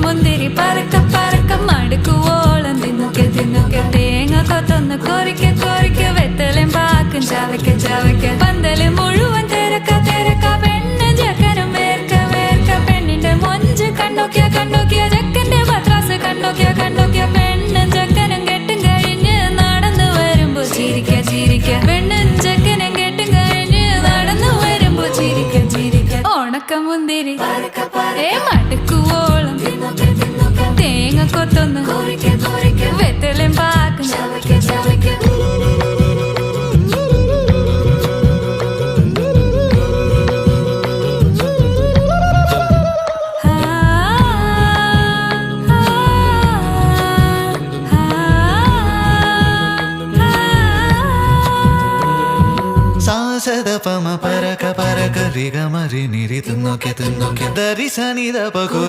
മുന്തിരി പറക്ക പറക്ക മടുക്കുവോളം തിന്നൊക്കെ തിന്നൊക്കെ തേങ്ങ കൊത്തൊന്ന് കൊറിക്ക കൊറിക്ക വെത്തലും പാക്കും ചവയ്ക്ക ചവയ്ക്ക പന്തല് മുഴുവൻ തിരക്ക തിരക്ക പെണ്ണ് ചക്കനും വേർക്ക വേർക്ക പെണ്ണിന്റെ മൊഞ്ച് കണ്ടോക്കിയ കണ്ടോക്കിയ ചക്കന്റെ പത്രാസ് കണ്ടോക്കിയ കണ്ടോക്കിയ പെണ്ണും ചക്കനും കെട്ടും കഴിഞ്ഞ് നടന്നു വരുമ്പോ ചിരിക്ക ചിരിക്ക പെണ്ണും ചക്കനും കെട്ടും കഴിഞ്ഞ് നടന്നു വരുമ്പോ ചിരിക്ക ചിരിക്ക ഉണക്കമുന്തിരി മടുക്കുവോളം തേങ്ങ കൊത്തൊന്ന് വെത്തലും പാക്കും സാസദപമ പരക പരക രിഗ മരി നിരി തിന്നൊക്കെ തിന്നൊക്കെ ദരി സനി ദപകു